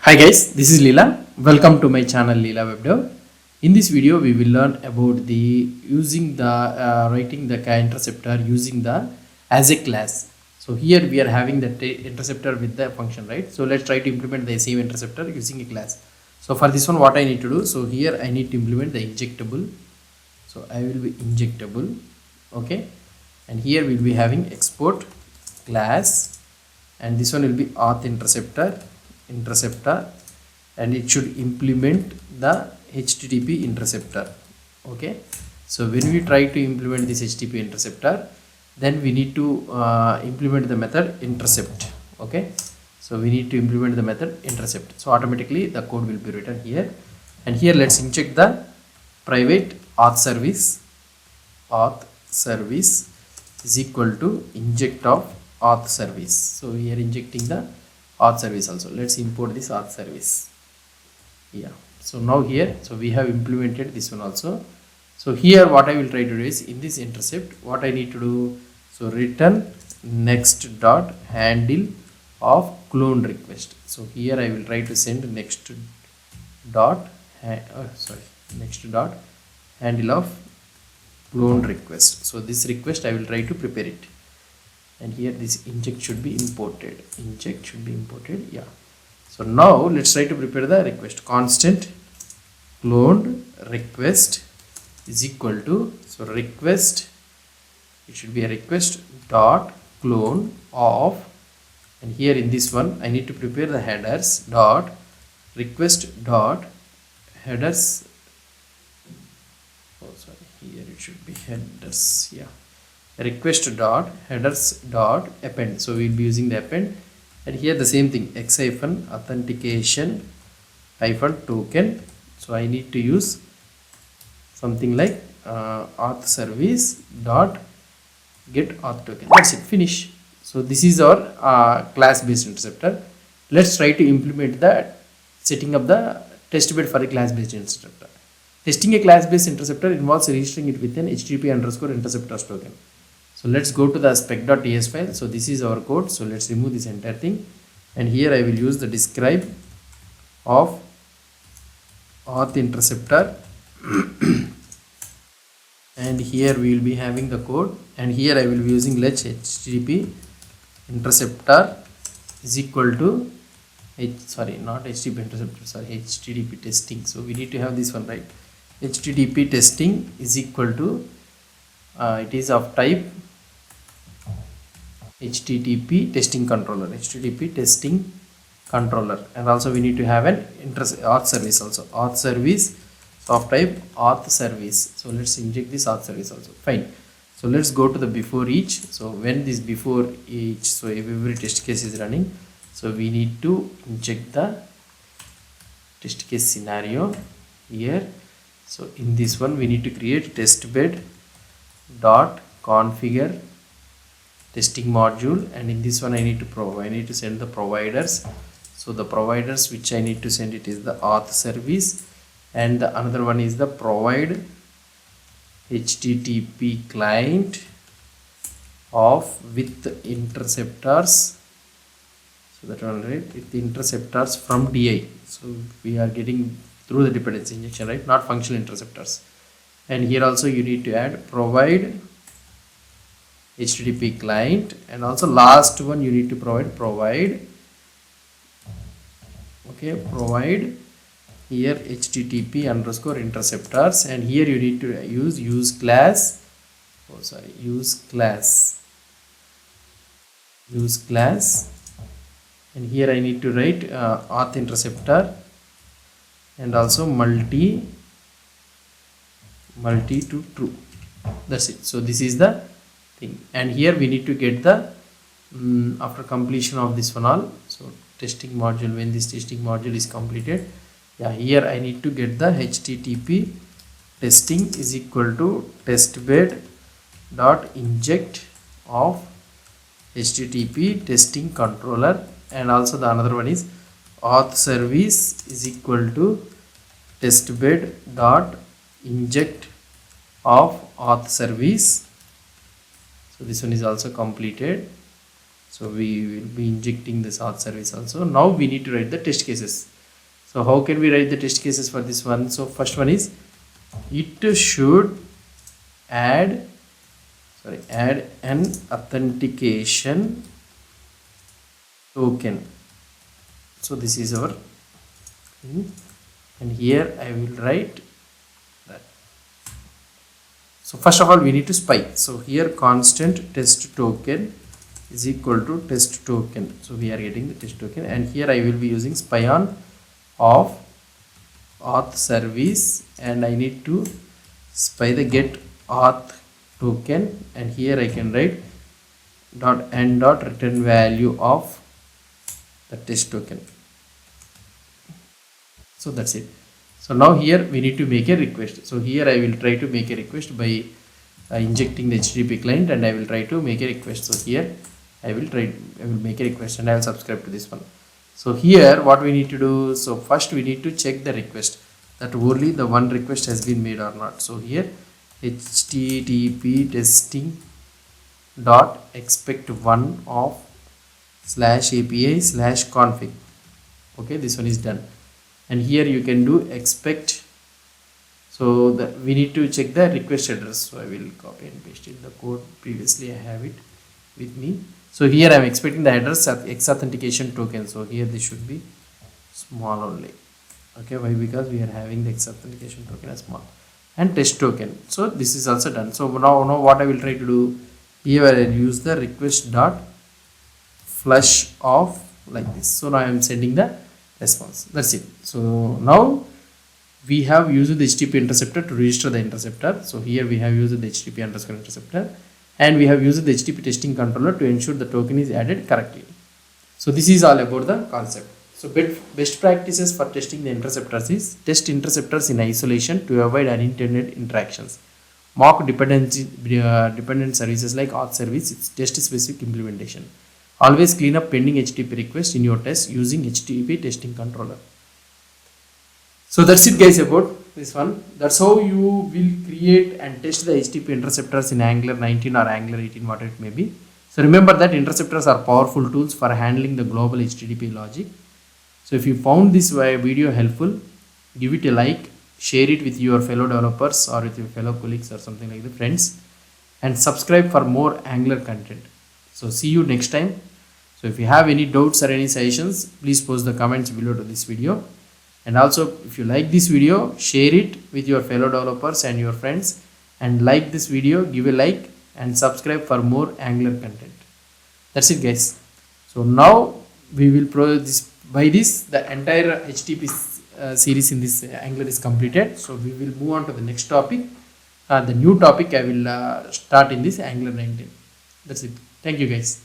Hi guys, this is Leela. Welcome to my channel Leela WebDev. In this video, we will learn about the using the writing the interceptor using the as a class. So here we are having the interceptor with the function, right? So let's try to implement the same interceptor using a class. So for this one, what I need to do? So here I need to implement the injectable. So I will be injectable, okay? And here we'll be having export class, and this one will be auth interceptor, and it should implement the HTTP interceptor. Okay, so when we try to implement this HTTP interceptor, then we need to implement the method intercept. Okay, so we need to implement the method intercept, so automatically the code will be written here. And here let's inject the private auth service is equal to inject of auth service. So we are injecting the auth service also. Let's import this auth service. Yeah, so now here, so we have implemented this one also. So here what I will try to do is, in this intercept, what I need to do, so return next dot handle of clone request. So here I will try to send next dot next dot handle of clone request. So this request I will try to prepare it, and here this inject should be imported. Yeah, so now let's try to prepare the request. Constant cloned request is equal to, so request, it should be a request dot clone of, and here in this one I need to prepare the headers dot request dot headers. Here it should be headers. Yeah, request dot headers dot append. So we'll be using the append, and here the same thing, x hyphen authentication hyphen token. So I need to use something like auth service dot get auth token. That's it, finish. So this is our class based interceptor. Let's try to implement the setting up the test bed for a class based interceptor. Testing a class based interceptor involves registering it with an HTTP underscore interceptors token. So let's go to the spec.ts file. So this is our code. So let's remove this entire thing, and here I will use the describe of auth interceptor and here we will be having the code, and here I will be using let HTTP interceptor is equal to HTTP testing. So we need to have this one, right? HTTP testing is equal to it is of type HTTP testing controller, and also we need to have an auth service also, auth service of type auth service. So let's inject this auth service also. Fine. So let's go to the before each. So when this before each, so every test case is running, so we need to inject the test case scenario here. So in this one we need to create testbed dot configure testing module, and in this one I need to send the providers. So the providers which I need to send it is the auth service, and the another one is the provide HTTP client of with interceptors. So that one, right, with the interceptors from DI. So we are getting through the dependency injection, right, not functional interceptors. And here also you need to add provide HTTP client, and also last one you need to provide here HTTP underscore interceptors, and here you need to use class, and here I need to write auth interceptor and also multi to true. That's it. So this is the thing, and here we need to get the after completion of this one all, so testing module, when this testing module is completed, yeah, here I need to get the HTTP testing is equal to testbed dot inject of HTTP testing controller, and also the another one is auth service is equal to testbed dot inject of auth service. So this one is also completed. So we will be injecting this auth service also. Now we need to write the test cases. So how can we write the test cases for this one? So first one is it should add an authentication token. So this is our and here I will write that. So first of all we need to spy. So here constant test token is equal to test token. So we are getting the test token, and here I will be using spy on of auth service, and I need to spy the get auth token, and here I can write dot end dot return value of the test token. So that's it. So now here we need to make a request. So here I will try to make a request by injecting the HTTP client, and I will try to make a request. So here I will make a request and I will subscribe to this one. So here what we need to do, so first we need to check the request that only the one request has been made or not. So here http testing dot expect one of /API/config. Okay, this one is done, and here you can do expect. So that we need to check the request address. So I will copy and paste in the code. Previously I have it with me. So here I am expecting the address at X authentication token. So here this should be small only. Okay, why? Because we are having the X authentication token as small, and test token. So this is also done. So now what I will try to do, here I will use the request dot flush of like this. So now I am sending the response. That's it. So now we have used the HTTP interceptor to register the interceptor. So here we have used the HTTP underscore interceptor, and we have used the HTTP testing controller to ensure the token is added correctly. So this is all about the concept. So best practices for testing the interceptors is test interceptors in isolation to avoid unintended interactions. Mock dependent services like auth service, it's test specific implementation. Always clean up pending HTTP requests in your test using HTTP testing controller. So that's it guys about this one. That's how you will create and test the HTTP interceptors in Angular 19 or Angular 18, whatever it may be. So remember that interceptors are powerful tools for handling the global HTTP logic. So if you found this video helpful, give it a like, share it with your fellow developers or with your fellow colleagues or something like that, friends, and subscribe for more Angular content. So see you next time. So if you have any doubts or any suggestions, please post the comments below to this video. And also if you like this video, share it with your fellow developers and your friends, and like this video, give a like and subscribe for more Angular content. That's it guys. So now we will by this the entire HTTP series in this Angular is completed. So we will move on to the next topic. The new topic I will start in this Angular 19. That's it. Thank you guys.